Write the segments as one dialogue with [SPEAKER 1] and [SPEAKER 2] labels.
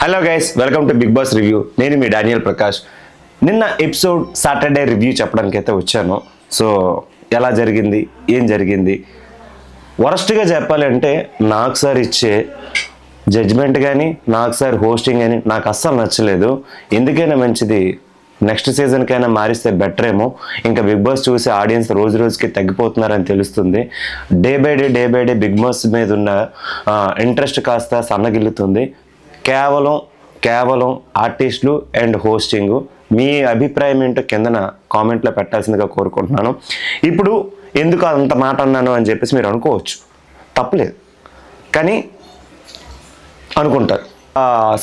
[SPEAKER 1] Hello guys, welcome to Bigg Boss review. నేను మీ Daniel Prakash. నిన్న ఎపిసోడ్ సాటర్డే రివ్యూ చెప్పడానికి అయితే వచ్చాను. సో ఎలా జరిగింది, ఏం జరిగింది, వరస్ట్గా చెప్పాలంటే నాకు సార్ ఇచ్చే జడ్జ్మెంట్ కానీ నాకు సార్ హోస్టింగ్ కానీ నాకు అస్సలు నచ్చలేదు. ఎందుకైనా మంచిది నెక్స్ట్ సీజన్కైనా మారిస్తే బెటర్ ఏమో. ఇంకా బిగ్ బాస్ చూసి ఆడియన్స్ రోజు రోజుకి తగ్గిపోతున్నారని తెలుస్తుంది. Day by day big boss మీద ఉన్న ఇంట్రెస్ట్ కాస్త సన్నగిల్లుతుంది. కేవలం ఆర్టిస్టులు అండ్ హోస్టింగ్. మీ అభిప్రాయం ఏంటో కిందన కామెంట్లో పెట్టాల్సిందిగా కోరుకుంటున్నాను. ఇప్పుడు ఎందుకు అంత మాట అన్నాను అని చెప్పేసి మీరు అనుకోవచ్చు, తప్పలేదు, కానీ అనుకుంటారు.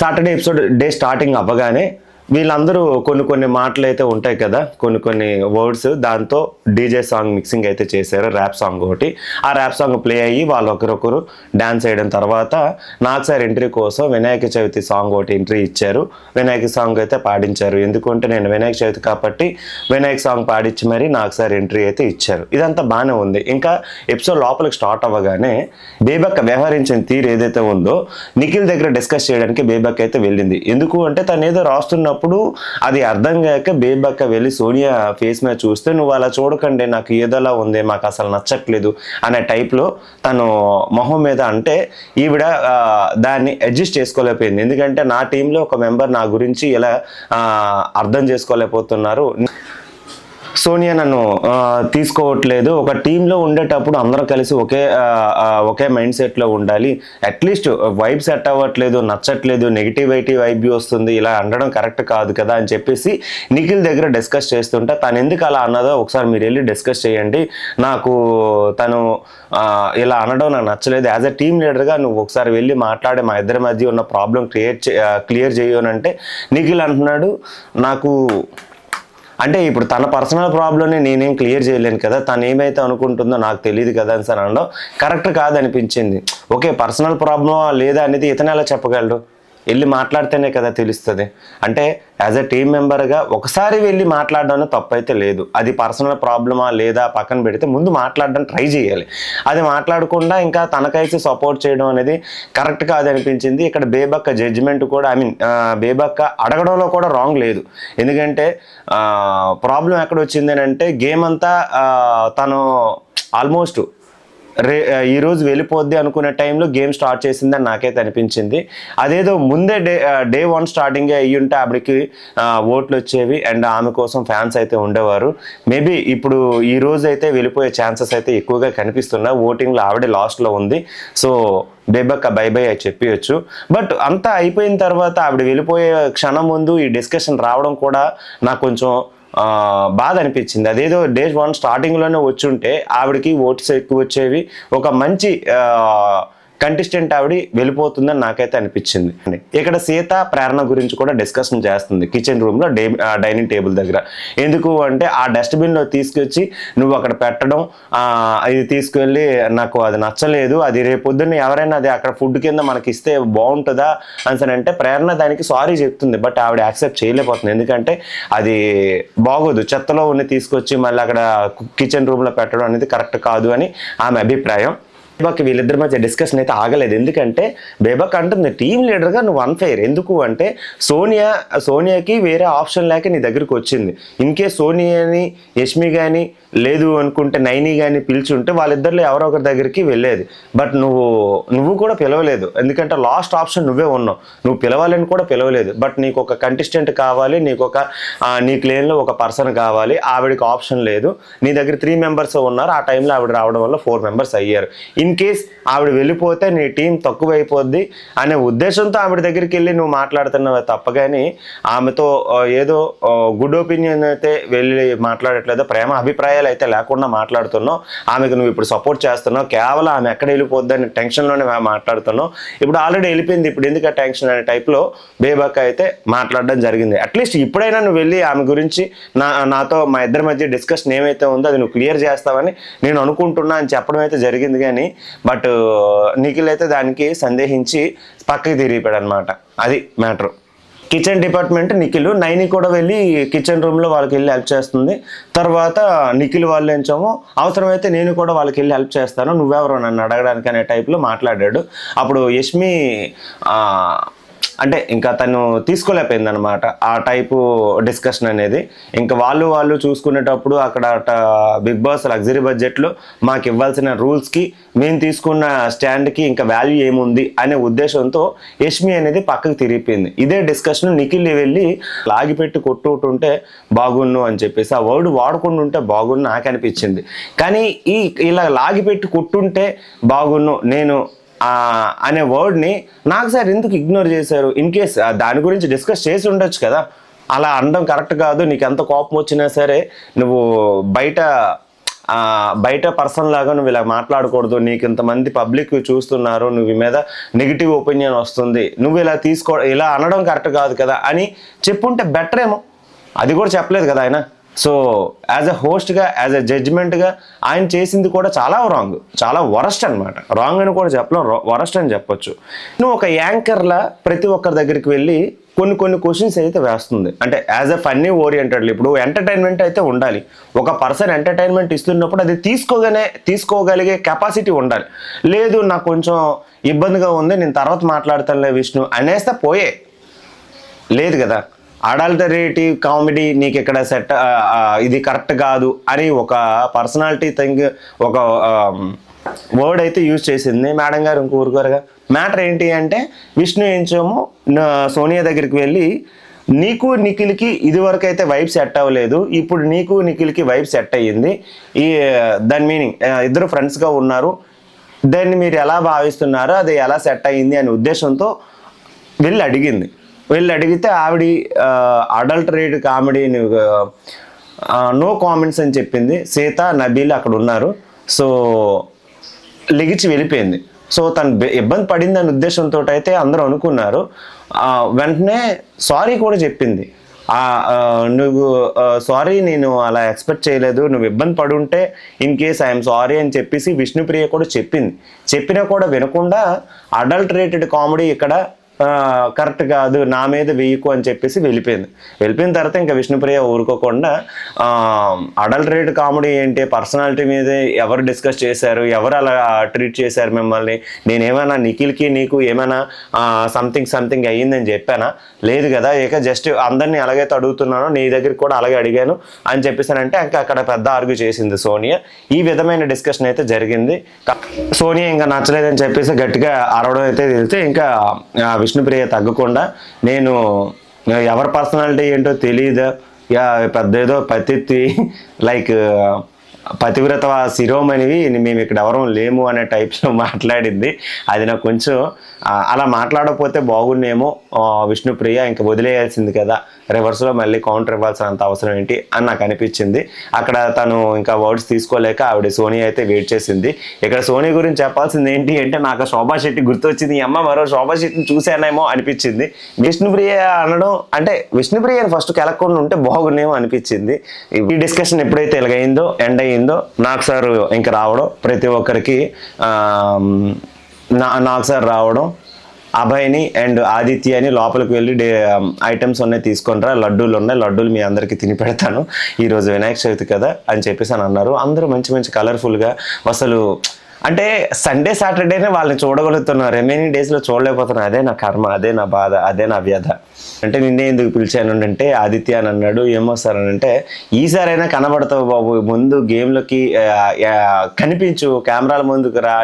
[SPEAKER 1] సాటర్డే ఎపిసోడ్ డే స్టార్టింగ్ అవ్వగానే వీళ్ళందరూ కొన్ని మాటలు అయితే ఉంటాయి కదా, కొన్ని వర్డ్స్, దాంతో డీజే సాంగ్ మిక్సింగ్ అయితే చేశారు. ర్యాప్ సాంగ్ ఒకటి, ఆ ర్యాప్ సాంగ్ ప్లే అయ్యి వాళ్ళు ఒకరొకరు డ్యాన్స్ వేయడం తర్వాత నాకు సార్ ఎంట్రీ కోసం వినాయక చవితి సాంగ్ ఒకటి ఎంట్రీ ఇచ్చారు. వినాయక సాంగ్ అయితే పాడించారు. ఎందుకంటే నేను వినాయక చవితి కాబట్టి వినాయక సాంగ్ పాడించి మరి నాకు సార్ ఎంట్రీ అయితే ఇచ్చారు. ఇదంతా బాగానే ఉంది. ఇంకా ఎపిసోడ్ లోపలికి స్టార్ట్ అవ్వగానే బేబక్క వ్యవహరించిన తీరు ఏదైతే ఉందో నిఖిల్ దగ్గర డిస్కస్ చేయడానికి బేబక్క అయితే వెళ్ళింది. ఎందుకు అంటే తను ఏదో రాస్తున్నప్పుడు అది అర్థం కాక బేబక్క వెళ్ళి సోనియా ఫేస్ మీద చూస్తే, నువ్వు అలా చూడకండి, నాకు ఏదోలా ఉంది, మాకు అసలు నచ్చట్లేదు అనే టైప్లో తను మొహం మీద అంటే ఈవిడ దాన్ని అడ్జస్ట్ చేసుకోలేకపోయింది. ఎందుకంటే నా టీంలో ఒక మెంబర్ నా గురించి ఇలా అర్థం చేసుకోలేకపోతున్నారు, సోనియా నన్ను తీసుకోవట్లేదు. ఒక టీంలో ఉండేటప్పుడు అందరం కలిసి ఒకే మైండ్ సెట్లో ఉండాలి. అట్లీస్ట్ వైబ్ సెట్ అవ్వట్లేదు, నచ్చట్లేదు, నెగిటివిటీ వైబ్ వస్తుంది, ఇలా అనడం కరెక్ట్ కాదు కదా అని చెప్పేసి నిఖిల్ దగ్గర డిస్కస్ చేస్తుంటే తను ఎందుకు అలా అన్నదో ఒకసారి మీరు వెళ్ళి డిస్కస్ చేయండి, నాకు తను ఇలా అనడం నాకు నచ్చలేదు, యాజ్ అ టీమ్ లీడర్గా నువ్వు ఒకసారి వెళ్ళి మాట్లాడి మా ఇద్దరి మధ్య ఉన్న ప్రాబ్లం క్లియర్ చేయనంటే నిఖిల్ అంటున్నాడు, నాకు అంటే ఇప్పుడు తన పర్సనల్ ప్రాబ్లమ్ని నేనేం క్లియర్ చేయలేను కదా, తను ఏమైతే అనుకుంటుందో నాకు తెలియదు కదా అని సార్ అనడం కరెక్ట్ కాదనిపించింది. ఓకే, పర్సనల్ ప్రాబ్లమా లేదా అనేది ఇతను ఎలా చెప్పగలడు? వెళ్ళి మాట్లాడితేనే కదా తెలుస్తుంది. అంటే యాజ్ అ టీమ్ మెంబర్గా ఒకసారి వెళ్ళి మాట్లాడడం తప్పైతే లేదు. అది పర్సనల్ ప్రాబ్లమా లేదా పక్కన పెడితే ముందు మాట్లాడడం ట్రై చేయాలి. అది మాట్లాడకుండా ఇంకా తనకైతే సపోర్ట్ చేయడం అనేది కరెక్ట్ కాదనిపించింది. ఇక్కడ బేబక్క జడ్జిమెంట్ కూడా బేబక్క అడగడంలో కూడా రాంగ్ లేదు. ఎందుకంటే ప్రాబ్లం ఎక్కడ వచ్చింది అని అంటే గేమ్ అంతా తను ఆల్మోస్ట్ ఈరోజు వెళ్ళిపోద్ది అనుకునే టైంలో గేమ్ స్టార్ట్ చేసిందని నాకైతే అనిపించింది. అదేదో ముందే డే 1 స్టార్టింగే అయ్యుంటే ఆవిడకి ఓట్లు వచ్చేవి అండ్ ఆమె కోసం ఫ్యాన్స్ అయితే ఉండేవారు. మేబీ ఇప్పుడు ఈ రోజు అయితే వెళ్ళిపోయే ఛాన్సెస్ అయితే ఎక్కువగా కనిపిస్తున్నాయి. ఓటింగ్లో ఆవిడే లాస్ట్లో ఉంది. సో బేబక్క బై బై అని చెప్పవచ్చు. బట్ అంతా అయిపోయిన తర్వాత ఆవిడ వెళ్ళిపోయే క్షణం ముందు ఈ డిస్కషన్ రావడం కూడా నాకు కొంచెం బాధ అనిపించింది. అదేదో డే 1 స్టార్టింగ్లోనే వచ్చుంటే ఆవిడకి ఓట్స్ ఎక్కువ వచ్చేవి, ఒక మంచి కంటెస్టెంట్ ఆవిడ వెళ్ళిపోతుందని నాకైతే అనిపించింది. ఇక్కడ సీత ప్రేరణ గురించి కూడా డిస్కషన్ చేస్తుంది కిచెన్ రూమ్లో డైనింగ్ టేబుల్ దగ్గర. ఎందుకు అంటే ఆ డస్ట్బిన్లో తీసుకొచ్చి నువ్వు అక్కడ పెట్టడం, ఇది తీసుకెళ్ళి నాకు అది నచ్చలేదు, అది రేపొద్దున్న ఎవరైనా అది అక్కడ ఫుడ్ కింద మనకి ఇస్తే బాగుంటుందా అని అంటే ప్రేరణ దానికి సారీ చెప్తుంది. బట్ ఆవిడ యాక్సెప్ట్ చేయలేకపోతుంది. ఎందుకంటే అది బాగోదు, చెత్తలో ఉన్న తీసుకొచ్చి మళ్ళీ అక్కడ కిచెన్ రూమ్లో పెట్టడం అనేది కరెక్ట్ కాదు అని ఆమె అభిప్రాయం. బేబక్ వీళ్ళిద్దరి మధ్య డిస్కషన్ అయితే ఆగలేదు. ఎందుకంటే బేబక్ అంటుంది టీమ్ లీడర్గా నువ్వు అన్ఫెయిర్. ఎందుకు అంటే సోనియాకి వేరే ఆప్షన్ లేక నీ దగ్గరికి వచ్చింది. ఇన్కేస్ సోనియాని యష్మి కానీ లేదు అనుకుంటే నైని కానీ పిలిచుంటే వాళ్ళిద్దరిలో ఎవరో ఒకరి దగ్గరికి వెళ్ళేది. బట్ నువ్వు కూడా పిలవలేదు. ఎందుకంటే లాస్ట్ ఆప్షన్ నువ్వే ఉన్నావు. నువ్వు పిలవాలని కూడా పిలవలేదు. బట్ నీకు ఒక కంటెస్టెంట్ కావాలి, నీకు లేన్లో ఒక పర్సన్ కావాలి, ఆవిడకి ఆప్షన్ లేదు. నీ దగ్గర 3 మెంబర్స్ ఉన్నారు. ఆ టైంలో ఆవిడ రావడం వల్ల 4 మెంబర్స్ అయ్యారు. ఇన్ కేస్ ఆవిడ వెళ్ళిపోతే నీ టీం తక్కువ అయిపోద్ది అనే ఉద్దేశంతో ఆవిడ దగ్గరికి వెళ్ళి నువ్వు మాట్లాడుతున్నావే తప్ప కానీ ఆమెతో ఏదో గుడ్ ఒపీనియన్ అయితే వెళ్ళి మాట్లాడట్లేదు, ప్రేమ అభిప్రాయాలు అయితే లేకుండా మాట్లాడుతున్నావు. ఆమెకు నువ్వు ఇప్పుడు సపోర్ట్ చేస్తున్నావు. కేవలం ఆమె ఎక్కడ వెళ్ళిపోద్దని టెన్షన్లోనే మాట్లాడుతున్నావు. ఇప్పుడు ఆల్రెడీ వెళ్ళిపోయింది, ఇప్పుడు ఎందుకు టెన్షన్ అనే టైప్లో బేబక్క అయితే మాట్లాడడం జరిగింది. అట్లీస్ట్ ఇప్పుడైనా నువ్వు వెళ్ళి ఆమె గురించి నాతో మా ఇద్దరి మధ్య డిస్కషన్ ఏమైతే ఉందో అది నువ్వు క్లియర్ చేస్తావని నేను అనుకుంటున్నా అని చెప్పడం అయితే జరిగింది. కానీ బట్ నిఖిల్ అయితే దానికి సందేహించి పక్కకి తిరిగిపోయాడు అనమాట. అది matter. Kitchen department Nikhil Naini కూడా వెళ్ళి కిచెన్ రూమ్లో వాళ్ళకి వెళ్ళి హెల్ప్ చేస్తుంది. తర్వాత నిఖిల్ వాళ్ళు ఏంచామో అవసరమైతే నేను కూడా వాళ్ళకి వెళ్ళి హెల్ప్ చేస్తాను, నువ్వెవరో నన్ను అడగడానికి అనే టైప్లో మాట్లాడాడు. అప్పుడు యష్మి అంటే ఇంకా తను తీసుకోలేకపోయింది అనమాట ఆ టైపు డిస్కషన్ అనేది. ఇంకా వాళ్ళు చూసుకునేటప్పుడు అక్కడ బిగ్ బాస్ లగ్జరీ బడ్జెట్లో మాకు ఇవ్వాల్సిన రూల్స్కి మేము తీసుకున్న స్టాండ్కి ఇంకా వాల్యూ ఏముంది అనే ఉద్దేశంతో యష్మి అనేది పక్కకు తిరిగిపోయింది. ఇదే డిస్కషన్ నిఖిల్ వెళ్ళి లాగిపెట్టి కొట్టుకుంటుంటే బాగున్ను అని చెప్పేసి ఆ వర్డ్ వాడకుండా ఉంటే బాగున్ను నాకు అనిపించింది. కానీ ఇలా లాగిపెట్టి కొట్టుంటే బాగున్ను నేను అనే వర్డ్ని నాకు సార్ ఎందుకు ఇగ్నోర్ చేశారు? ఇన్ కేస్ దాని గురించి డిస్కస్ చేసి ఉండొచ్చు కదా, అలా అనడం కరెక్ట్ కాదు. నీకు ఎంత కోపం వచ్చినా సరే నువ్వు బయట పర్సన్ లాగా నువ్వు ఇలా మాట్లాడకూడదు, నీకు ఇంతమంది పబ్లిక్ చూస్తున్నారు, నువ్వు మీద నెగిటివ్ ఒపీనియన్ వస్తుంది, నువ్వు ఇలా అనడం కరెక్ట్ కాదు కదా అని చెప్పుంటే బెటర్ ఏమో. అది కూడా చెప్పలేదు కదా ఆయన. సో యాజ్ ఎ హోస్ట్గా, యాజ్ ఎ జడ్జిమెంట్గా ఆయన చేసింది కూడా చాలా రాంగ్, చాలా వరస్ట్ అనమాట. రాంగ్ అని కూడా చెప్పలేం, వరస్ట్ అని చెప్పొచ్చు. నువ్వు ఒక యాంకర్లా ప్రతి ఒక్కరి దగ్గరికి వెళ్ళి కొన్ని క్వశ్చన్స్ అయితే వేస్తుంది. అంటే యాజ్ ఎ ఫన్నీ ఓరియంటెడ్లీ ఇప్పుడు ఎంటర్టైన్మెంట్ అయితే ఉండాలి. ఒక పర్సన్ ఎంటర్టైన్మెంట్ ఇస్తున్నప్పుడు అది తీసుకోగలిగే కెపాసిటీ ఉండాలి. లేదు నాకు కొంచెం ఇబ్బందిగా ఉంది, నేను తర్వాత మాట్లాడతానులే విష్ణు అనేస్తే పోయే లేదు కదా. అడల్టరేటివ్ కామెడీ నీకు ఇక్కడ సెట్, ఇది కరెక్ట్ కాదు అని ఒక పర్సనాలిటీ థింగ్, ఒక వర్డ్ అయితే యూజ్ చేసింది మేడం గారు. ఊరుకోరుగా మ్యాటర్ ఏంటి అంటే విష్ణు ఏంచేమో సోనియా దగ్గరికి వెళ్ళి నీకు నిఖిల్కి ఇదివరకు అయితే వైబ్ సెట్ అవ్వలేదు, ఇప్పుడు నీకు నిఖిల్కి వైబ్ సెట్ అయ్యింది, దాని మీనింగ్ ఇద్దరు ఫ్రెండ్స్గా ఉన్నారు, దాన్ని మీరు ఎలా భావిస్తున్నారో అది ఎలా సెట్ అయ్యింది అనే ఉద్దేశంతో వెళ్ళి అడిగితే ఆవిడ అడల్టరేట్ కామెడీని నో కామెంట్స్ అని చెప్పింది. సీత, నబీల్ అక్కడ ఉన్నారు. సో లెగిచి వెళ్ళిపోయింది. సో తను ఇబ్బంది పడింది అనే ఉద్దేశంతో అయితే అందరూ అనుకున్నారు. వెంటనే సారీ కూడా చెప్పింది. నువ్వు సారీ, నేను అలా ఎక్స్పెక్ట్ చేయలేదు, నువ్వు ఇబ్బంది పడుంటే ఇన్ కేస్ ఐఎమ్ సారీ అని చెప్పేసి విష్ణుప్రియ కూడా చెప్పినా కూడా వినకుండా అడల్టరేటెడ్ కామెడీ ఇక్కడ కరెక్ట్ కాదు, నా మీద వెయ్యకు అని చెప్పేసి వెళ్ళిపోయిన తర్వాత ఇంకా విష్ణుప్రియ ఊరుకోకుండా అడల్టరేట్ కామెడీ ఏంటి, పర్సనాలిటీ మీద ఎవరు డిస్కస్ చేశారు, ఎవరు అలా ట్రీట్ చేశారు మిమ్మల్ని, నేనేమైనా నిఖిల్కి నీకు ఏమైనా సంథింగ్ అయ్యిందని చెప్పానా? లేదు కదా, ఇక జస్ట్ అందరినీ అలాగైతే అడుగుతున్నాను, నీ దగ్గరికి కూడా అలాగే అడిగాను అని చెప్పేసానంటే ఇంకా అక్కడ పెద్ద ఆర్గ్యూ చేసింది సోనియా. ఈ విధమైన డిస్కషన్ అయితే జరిగింది. సోనియా ఇంకా నచ్చలేదని చెప్పేసి గట్టిగా అరవడం అయితే తెలిస్తే ఇంకా విష్ణుప్రియ తగ్గకుండా నేను ఎవరి పర్సనాలిటీ ఏంటో తెలియదు, పెద్ద ఏదో పతిత్తి లైక్ పతివ్రత శిరోమణివి మేము ఇక్కడ ఎవరూ లేము అనే టైప్స్లో మాట్లాడింది. అది నాకు కొంచెం అలా మాట్లాడకపోతే బాగుండేమో విష్ణుప్రియ, ఇంకా వదిలేయాల్సింది కదా, రివర్స్లో మళ్ళీ కౌంటర్ ఇవ్వాల్సినంత అవసరం ఏంటి అని నాకు అనిపించింది. అక్కడ తను ఇంకా వర్డ్స్ తీసుకోలేక ఆవిడ సోనియా అయితే వెయిట్ చేసింది. ఇక్కడ సోనియా గురించి చెప్పాల్సింది ఏంటి అంటే నాకు శోభా శెట్టి గుర్తొచ్చింది. ఈ అమ్మ మరో శోభా శెట్టిని చూశానేమో అనిపించింది. విష్ణుప్రియ అనడం అంటే విష్ణుప్రియని ఫస్ట్ కెలక్కుండా ఉంటే బాగుండేమో అనిపించింది. ఈ డిస్కషన్ ఎప్పుడైతే ఇలాగైందో ఎండ్ అయ్యిందో నాకు సార్ ఇంకా రావడం, ప్రతి ఒక్కరికి నాకు సార్ రావడం, అభయ్ని అండ్ ఆదిత్యని లోపలికి వెళ్ళి ఐటమ్స్ ఉన్నాయి తీసుకొని రా, లడ్డూలు ఉన్నాయి, లడ్డూలు మీ అందరికీ తిని పెడతాను, ఈరోజు వినాయక చవితి కదా అని చెప్పేసి అని అన్నారు. అందరూ మంచి కలర్ఫుల్గా, అసలు అంటే సండే సాటర్డేనే వాళ్ళని చూడగలుగుతున్నారు, రిమైనింగ్ డేస్లో చూడలేకపోతున్నారు. అదే నా కర్మ, అదే నా బాధ, అదే నా వ్యధ. అంటే నిన్నే ఎందుకు పిలిచాను అంటే ఆదిత్య అని అన్నాడు. ఏమో సార్ అని అంటే ఈసారైనా కనబడతావు బాబు, ముందు గేమ్లోకి కనిపించు, కెమెరాల ముందుకు రా,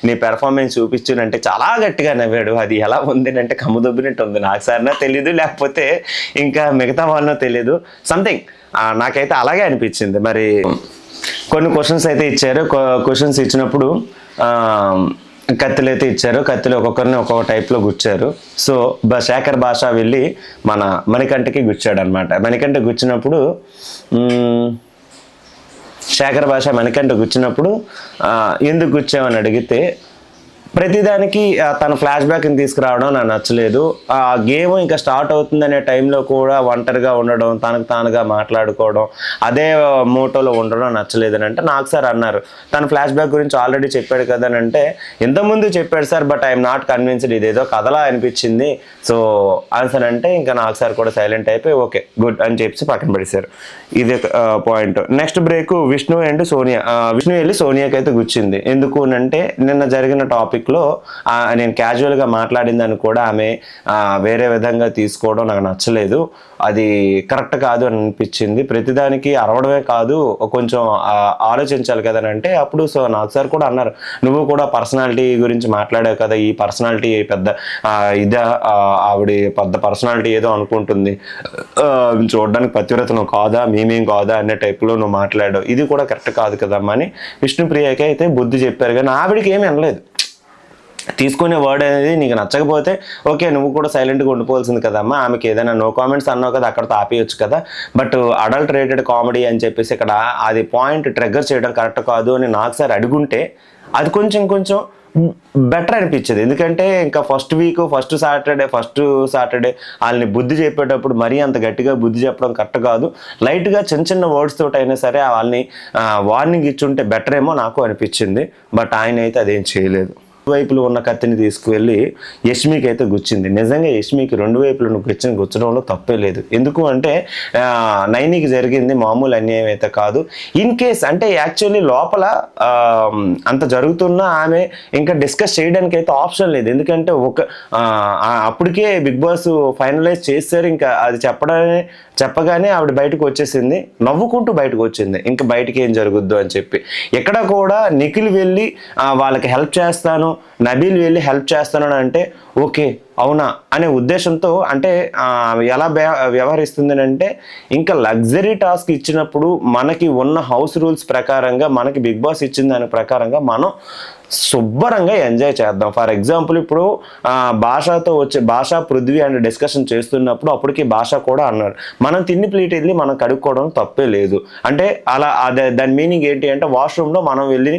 [SPEAKER 1] నీ పెర్ఫార్మెన్స్ చూపించు అంటే చాలా గట్టిగా నవ్వాడు. అది ఎలా ఉంది అంటే కమ్ముదొబ్బినట్టు ఉంది. నాకు సార్నా తెలీదు, లేకపోతే ఇంకా మిగతా వాళ్ళనో తెలీదు, సంథింగ్ నాకైతే అలాగే అనిపించింది. మరి కొన్ని క్వశ్చన్స్ అయితే ఇచ్చారు. క్వశ్చన్స్ ఇచ్చినప్పుడు కత్తులు అయితే ఇచ్చారు. కత్తులు ఒక్కొక్కరిని ఒక్కొక్క టైప్లో గుచ్చారు. సో శేఖర్ భాష వెళ్ళి మణికంఠకి గుచ్చాడు అనమాట. మణికంఠ గుచ్చినప్పుడు శేఖర్ భాష మణికంఠ గుచ్చినప్పుడు ఎందుకు గుచ్చామని అడిగితే ప్రతిదానికి తన ఫ్లాష్ బ్యాక్ని తీసుకురావడం నాకు నచ్చలేదు. ఆ గేమ్ ఇంకా స్టార్ట్ అవుతుందనే టైంలో కూడా ఒంటరిగా ఉండడం, తనకు తానుగా మాట్లాడుకోవడం, అదే మోటోలో ఉండడం నచ్చలేదు అని అంటే నాకు సార్ అన్నారు. తన ఫ్లాష్ బ్యాక్ గురించి ఆల్రెడీ చెప్పాడు కదా అని అంటే ఇంతకుముందు చెప్పాడు sir, but I'm not convinced, ఇదేదో కథలా అనిపించింది. సో ఆన్సర్ అంటే ఇంకా నాకు సార్ కూడా సైలెంట్ అయిపోయి ఓకే గుడ్ అని చెప్పి పక్కన పడేశారు. ఇది point. Next break Vishnu and Sonia. Vishnu వెళ్ళి సోనియాకి అయితే గుచ్చింది. ఎందుకు అంటే నిన్న జరిగిన టాపిక్ టాపిక్లో నేను క్యాజువల్గా మాట్లాడిందని కూడా ఆమె వేరే విధంగా తీసుకోవడం నాకు నచ్చలేదు. అది కరెక్ట్ కాదు అని అనిపించింది. ప్రతిదానికి అరవడమే కాదు, కొంచెం ఆలోచించాలి కదా అని అంటే అప్పుడు సో నాకు సార్ కూడా అన్నారు, నువ్వు కూడా పర్సనాలిటీ గురించి మాట్లాడావు కదా, ఈ పర్సనాలిటీ పెద్ద ఇదే ఆవిడ పెద్ద పర్సనాలిటీ ఏదో అనుకుంటుంది, చూడడానికి పతివ్రతను కాదా మేమేం కాదా అనే టైప్లో నువ్వు మాట్లాడావు, ఇది కూడా కరెక్ట్ కాదు కదమ్మా అని విష్ణుప్రియకి అయితే బుద్ధి చెప్పారు. కానీ ఆవిడికి ఏమీ అనలేదు. తీసుకునే వర్డ్ అనేది నీకు నచ్చకపోతే ఓకే, నువ్వు కూడా సైలెంట్గా ఉండిపోవాల్సింది కదమ్మా, ఆమెకి ఏదైనా నో కామెంట్స్ అన్నావు కదా అక్కడతో ఆపేయచ్చు కదా, బట్ అడల్ట్ రేటెడ్ కామెడీ అని చెప్పేసి ఇక్కడ అది పాయింట్ ట్రిగ్గర్ చేయడం కరెక్ట్ కాదు అని నాకు సార్ అడుగుంటే అది కొంచెం బెటర్ అనిపించేది. ఎందుకంటే ఇంకా ఫస్ట్ వీక్ ఫస్ట్ సాటర్డే వాళ్ళని బుద్ధి చెప్పేటప్పుడు మరీ అంత గట్టిగా బుద్ధి చెప్పడం కరెక్ట్ కాదు, లైట్గా చిన్న వర్డ్స్ తోటి అయినా సరే వాళ్ళని వార్నింగ్ ఇచ్చుంటే బెటర్ ఏమో నాకు అనిపించింది. బట్ ఆయన అయితే అదేం చేయలేదు. వైపులు ఉన్న కత్తిని తీసుకువెళ్ళి యష్మికి అయితే గుచ్చింది. నిజంగా యష్మికి రెండు వైపులను గుచ్చడంలో తప్పే లేదు. ఎందుకు అంటే నైనికి జరిగింది మామూలు అన్యాయం అయితే కాదు. ఇన్ కేస్ అంటే యాక్చువల్లీ లోపల అంత జరుగుతున్నా ఆమె ఇంకా డిస్కస్ చేయడానికి అయితే ఆప్షన్ లేదు. ఎందుకంటే అప్పటికే బిగ్ బాస్ ఫైనలైజ్ చేశారు. ఇంకా అది చెప్పగానే ఆవిడ బయటకు వచ్చేసింది, నవ్వుకుంటూ బయటకు వచ్చింది, ఇంకా బయటకి ఏం జరుగుద్దు అని చెప్పి. ఎక్కడ కూడా నిఖిల్ వెళ్ళి వాళ్ళకి హెల్ప్ చేస్తాను, నబీల్ వెళ్ళి హెల్ప్ చేస్తాను అంటే ఓకే అవునా అనే ఉద్దేశంతో అంటే ఎలా వ్యవహరిస్తుంది అంటే ఇంకా లగ్జరీ టాస్క్ ఇచ్చినప్పుడు మనకి ఉన్న హౌస్ రూల్స్ ప్రకారంగా మనకి బిగ్ బాస్ ఇచ్చిన దాని ప్రకారంగా మనం శుభ్రంగా ఎంజాయ్ చేద్దాం. ఫర్ ఎగ్జాంపుల్ ఇప్పుడు భాష పృథ్వీ అండ్ డిస్కషన్ చేస్తున్నప్పుడు అప్పటికి భాష కూడా అన్నాడు, మనం తిన్ని ప్లేట్ వెళ్ళి మనం కడుక్కోవడం తప్పే లేదు అంటే అలా దాని మీనింగ్ ఏంటి అంటే వాష్రూమ్లో మనం వెళ్ళి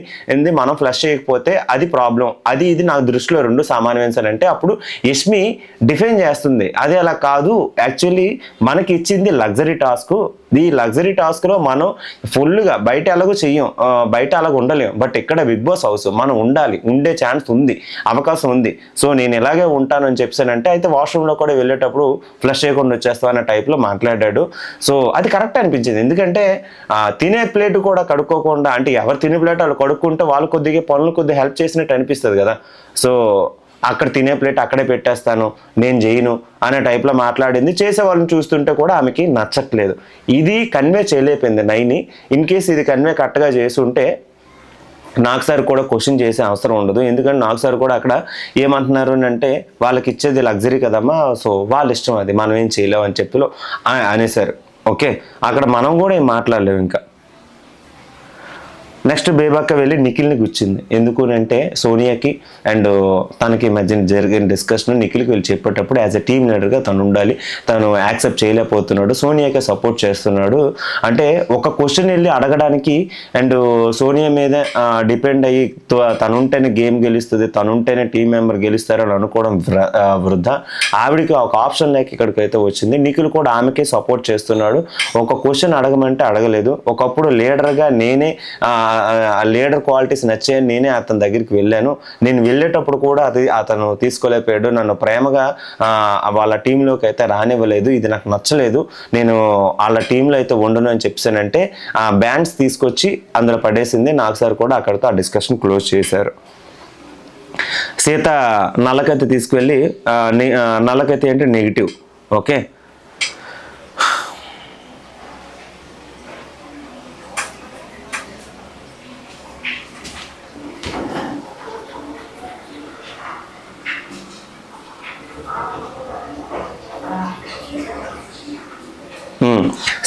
[SPEAKER 1] మనం ఫ్లష్ చేయకపోతే అది ప్రాబ్లం, అది ఇది నాకు దృష్టిలో రెండు సమానమైన అంటే అప్పుడు యష్మి డిఫైన్ చేస్తుంది. అది అలా కాదు, యాక్చువల్లీ మనకి ఇచ్చింది లగ్జరీ టాస్క్, ఈ లగ్జరీ టాస్క్లో మనం ఫుల్గా బయట ఎలాగో చెయ్యం, బయట అలాగ ఉండలేం, బట్ ఇక్కడ బిగ్ బాస్ హౌస్ మనం ఉండాలి, ఉండే ఛాన్స్ ఉంది, అవకాశం ఉంది, సో నేను ఇలాగే ఉంటాను అని చెప్పానంటే అయితే వాష్రూమ్లో కూడా వెళ్ళేటప్పుడు ఫ్లష్ చేయకుండా వచ్చేస్తాం అనే టైప్లో మాట్లాడాడు. సో అది కరెక్ట్ అనిపించింది. ఎందుకంటే తినే ప్లేట్ కూడా కడుక్కోకుండా అంటే ఎవరు తినే ప్లేట్ వాళ్ళు కడుక్కుంటే వాళ్ళు కొద్దిగా హెల్ప్ చేసినట్టు అనిపిస్తుంది కదా. సో అక్కడ తినే ప్లేట్ అక్కడే పెట్టేస్తాను, నేను చేయను అనే టైప్లో మాట్లాడింది. చేసే వాళ్ళని చూస్తుంటే కూడా ఆమెకి నచ్చట్లేదు. ఇది కన్వే చేయలేకపోయింది నైని. ఇన్ కేస్ ఇది కన్వే కరెక్ట్గా చేసి ఉంటే నాకు సార్ కూడా క్వశ్చన్ చేసే అవసరం ఉండదు. ఎందుకంటే నాకు సార్ కూడా అక్కడ ఏమంటున్నారు అంటే వాళ్ళకి ఇచ్చేది లగ్జరీ కదమ్మా, సో వాళ్ళ ఇష్టం, అది మనం ఏం చేయలేము అని చెప్పి అనేసారు. ఓకే, అక్కడ మనం కూడా ఏం మాట్లాడలేము. ఇంకా నెక్స్ట్ బేబక్క వెళ్ళి నిఖిల్ని గుచ్చింది. ఎందుకు అంటే సోనియాకి అండ్ తనకి మధ్యన జరిగిన డిస్కషన్ నిఖిల్కి వెళ్ళి చెప్పేటప్పుడు యాజ్ ఎ టీమ్ లీడర్గా తను ఉండాలి, తను యాక్సెప్ట్ చేయలేకపోతున్నాడు, సోనియాకే సపోర్ట్ చేస్తున్నాడు అంటే ఒక క్వశ్చన్ వెళ్ళి అడగడానికి అండ్ సోనియా మీద డిపెండ్ అయ్యి తనుంటేనే గేమ్ గెలుస్తుంది, తనుంటేనే టీం మెంబర్ గెలుస్తారని అనుకోవడం వృధా. ఆవిడికి ఒక ఆప్షన్ లేక ఇక్కడికైతే వచ్చింది. నిఖిల్ కూడా ఆమెకే సపోర్ట్ చేస్తున్నాడు. ఒక క్వశ్చన్ అడగమంటే అడగలేదు. ఒకప్పుడు లీడర్గా నేనే లీడర్ క్వాలిటీస్ నచ్చాయని నేనే అతని దగ్గరికి వెళ్ళాను. నేను వెళ్ళేటప్పుడు కూడా అతను తీసుకోలేకపోయాడు, నన్ను ప్రేమగా వాళ్ళ టీంలోకి అయితే రానివ్వలేదు, ఇది నాకు నచ్చలేదు, నేను వాళ్ళ టీంలో అయితే ఉండను అని చెప్పానంటే ఆ బ్యాండ్స్ తీసుకొచ్చి అందులో పడేసింది. నాకు సార్ కూడా అక్కడితో ఆ డిస్కషన్ క్లోజ్ చేశారు. సీత నల్లకత్తి తీసుకువెళ్ళి నల్లకత్తి అంటే నెగిటివ్. ఓకే,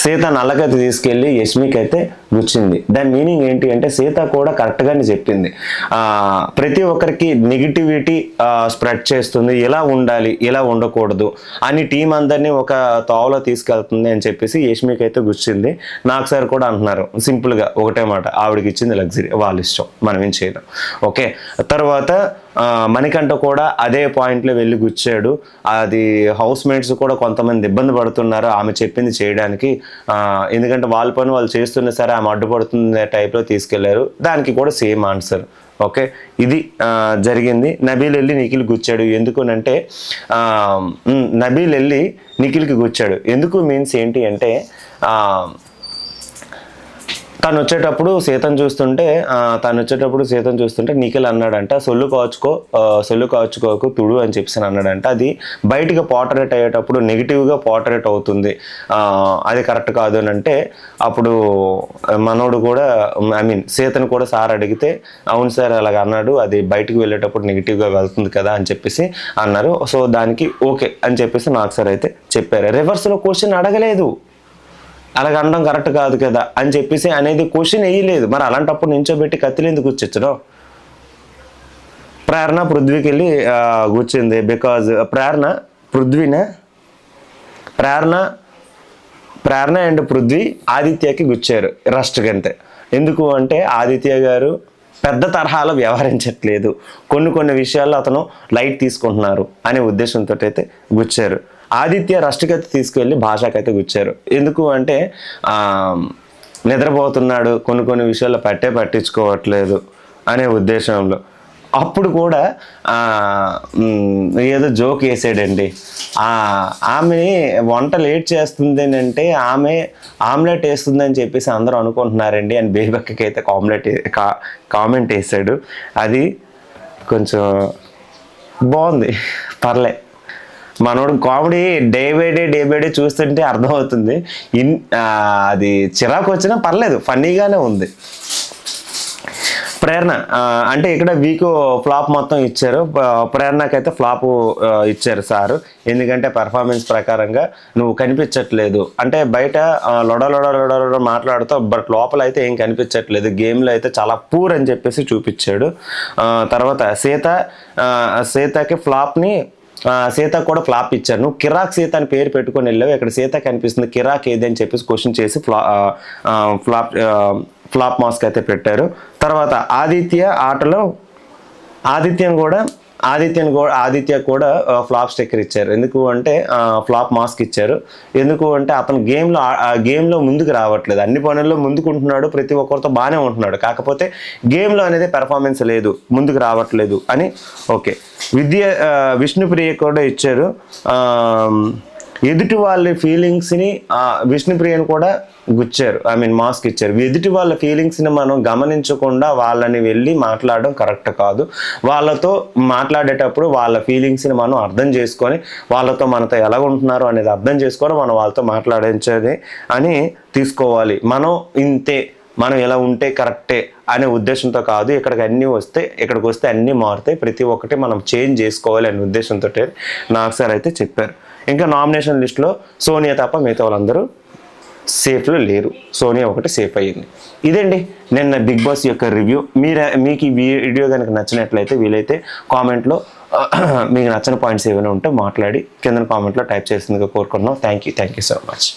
[SPEAKER 1] సీత నల్లకత్తి తీసుకెళ్ళి యష్మికి అయితే గుచ్చింది. దాని మీనింగ్ ఏంటి అంటే సీత కూడా కరెక్ట్గానే చెప్పింది, ప్రతి ఒక్కరికి నెగిటివిటీ స్ప్రెడ్ చేస్తుంది, ఇలా ఉండాలి ఇలా ఉండకూడదు అని టీం అందరినీ ఒక తావులో తీసుకెళ్తుంది అని చెప్పేసి యష్మికి అయితే గుచ్చింది. నాకు సార్ కూడా అంటున్నారు సింపుల్గా ఒకటే మాట, ఆవిడకి ఇచ్చింది లగ్జరీ, వాళ్ళ ఇష్టం, మనం ఏం చేయలేం. ఓకే, తర్వాత మణికంఠ కూడా అదే పాయింట్లో వెళ్ళి గుచ్చాడు. అది హౌస్ మేట్స్ కూడా కొంతమంది ఇబ్బంది పడుతున్నారు ఆమె చెప్పింది చేయడానికి, ఎందుకంటే వాళ్ళ పని వాళ్ళు చేస్తున్నా సరే ఆమె అడ్డుపడుతున్న టైప్లో తీసుకెళ్లారు. దానికి కూడా సేమ్ ఆన్సర్. ఓకే, ఇది జరిగింది. నబీల్ వెళ్ళి నిఖిల్ గుచ్చాడు. ఎందుకు అంటే నబీల్ వెళ్ళి నిఖిల్కి గుచ్చాడు. ఎందుకు మీన్స్ ఏంటి అంటే తను వచ్చేటప్పుడు సీతను చూస్తుంటే నిఖిల్ అన్నాడంట సొల్లు కాచుకోకు తుడు అని చెప్పేసి అన్నాడంట. అది బయటికి పోర్ట్రేట్ అయ్యేటప్పుడు నెగిటివ్గా పోర్ట్రేట్ అవుతుంది, అది కరెక్ట్ కాదు అని అంటే అప్పుడు మనోడు కూడా సీతను కూడా సార్ అడిగితే అవును సార్ అలాగ అన్నాడు, అది బయటికి వెళ్ళేటప్పుడు నెగిటివ్గా వెళ్తుంది కదా అని చెప్పేసి అన్నారు. సో దానికి ఓకే అని చెప్పేసి నాకు సార్ అయితే చెప్పారు. రివర్స్లో క్వశ్చన్ అడగలేదు, అలాగ అనడం కరెక్ట్ కాదు కదా అని చెప్పేసి అనేది క్వశ్చన్ వేయలేదు. మరి అలాంటప్పుడు నించోబెట్టి కత్తిలు ఎందుకు కూర్చొచ్చడం? ప్రేరణ పృథ్వీకి వెళ్ళి కూర్చుంది. బికాజ్ ప్రేరణ అండ్ పృథ్వీ ఆదిత్యకి గుచ్చారు రస్ట్ కంటే. ఎందుకు అంటే ఆదిత్య గారు పెద్ద తరహాలో వ్యవహరించట్లేదు, కొన్ని విషయాల్లో అతను లైట్ తీసుకుంటున్నారు అనే ఉద్దేశంతో అయితే గుచ్చారు. ఆదిత్య రష్ట్కైతే తీసుకెళ్ళి భాషకైతే గుచ్చారు. ఎందుకు అంటే నిద్రపోతున్నాడు, కొన్ని విషయాల్లో పట్టించుకోవట్లేదు అనే ఉద్దేశంలో. అప్పుడు కూడా ఏదో జోక్ వేసాడండి. ఆమెని వంట లేట్ చేస్తుంది అంటే ఆమె ఆమ్లెట్ వేస్తుందని చెప్పేసి అందరూ అనుకుంటున్నారండి అని బేబక్కకి అయితే కామెంట్ వేసాడు. అది కొంచెం బాగుంది, పర్లే. మనోడు కామెడీ డే బై డే చూస్తుంటే అర్థమవుతుంది. అది చిరాకు వచ్చినా పర్లేదు, ఫన్నీగానే ఉంది. ప్రేరణ అంటే ఇక్కడ వీక్ ఫ్లాప్ మొత్తం ఇచ్చారు. ప్రేరణకైతే ఫ్లాప్ ఇచ్చారు సారు. ఎందుకంటే పెర్ఫార్మెన్స్ ప్రకారంగా నువ్వు కనిపించట్లేదు అంటే బయట లొడ మాట్లాడుతూ, బట్ లోపల అయితే ఏం కనిపించట్లేదు. గేమ్లో అయితే చాలా పూర్ అని చెప్పేసి చూపించాడు. తర్వాత సీతకి ఫ్లాప్ని సీత కూడా ఫ్లాప్ ఇచ్చారు. నువ్వు కిరాక్ సీత అని పేరు పెట్టుకొని వెళ్ళావు, ఇక్కడ సీత కనిపిస్తుంది, కిరాక్ ఏది అని చెప్పేసి క్వశ్చన్ చేసి ఫ్లాప్ మాస్క్ అయితే పెట్టారు. తర్వాత ఆదిత్య కూడా ఫ్లాప్ స్టిక్కర్ ఇచ్చారు. ఎందుకు అంటే ఫ్లాప్ మాస్క్ ఇచ్చారు. ఎందుకు అంటే అతను గేమ్లో ముందుకు రావట్లేదు, అన్ని పనుల్లో ముందుకుంటున్నాడు, ప్రతి ఒక్కరితో బాగానే ఉంటున్నాడు, కాకపోతే గేమ్లో అనేది పెర్ఫార్మెన్స్ లేదు, ముందుకు రావట్లేదు అని. ఓకే, విష్ణుప్రియ కూడా ఇచ్చారు. ఎదుటి వాళ్ళ ఫీలింగ్స్ని విష్ణుప్రియను కూడా గుచ్చారు, మాస్క్ ఇచ్చారు. ఎదుటి వాళ్ళ ఫీలింగ్స్ని మనం గమనించకుండా వాళ్ళని వెళ్ళి మాట్లాడడం కరెక్ట్ కాదు. వాళ్ళతో మాట్లాడేటప్పుడు వాళ్ళ ఫీలింగ్స్ని మనం అర్థం చేసుకొని వాళ్ళతో మనతో ఎలా ఉంటున్నారో అనేది అర్థం చేసుకొని మనం వాళ్ళతో మాట్లాడించేది అని తీసుకోవాలి. మనం ఎలా ఉంటే కరెక్టే అనే ఉద్దేశంతో కాదు. ఇక్కడికి వస్తే అన్నీ మారుతాయి, ప్రతి ఒక్కటి మనం చేంజ్ చేసుకోవాలి అనే ఉద్దేశంతో నాకు సార్ అయితే చెప్పారు. ఇంకా నామినేషన్ లిస్ట్లో సోనియా తప్ప మిగతా వాళ్ళందరూ సేఫ్లో లేరు, సోనియా ఒకటి సేఫ్ అయ్యింది. ఇదండి నిన్న బిగ్ బాస్ యొక్క రివ్యూ. మీకు ఈ వీడియో కనుక నచ్చినట్లయితే వీలైతే కామెంట్లో మీకు నచ్చిన పాయింట్స్ ఏమైనా ఉంటే మాట్లాడి కింద కామెంట్లో టైప్ చేసేందుకు కోరుకుంటున్నాం. Thank you so much.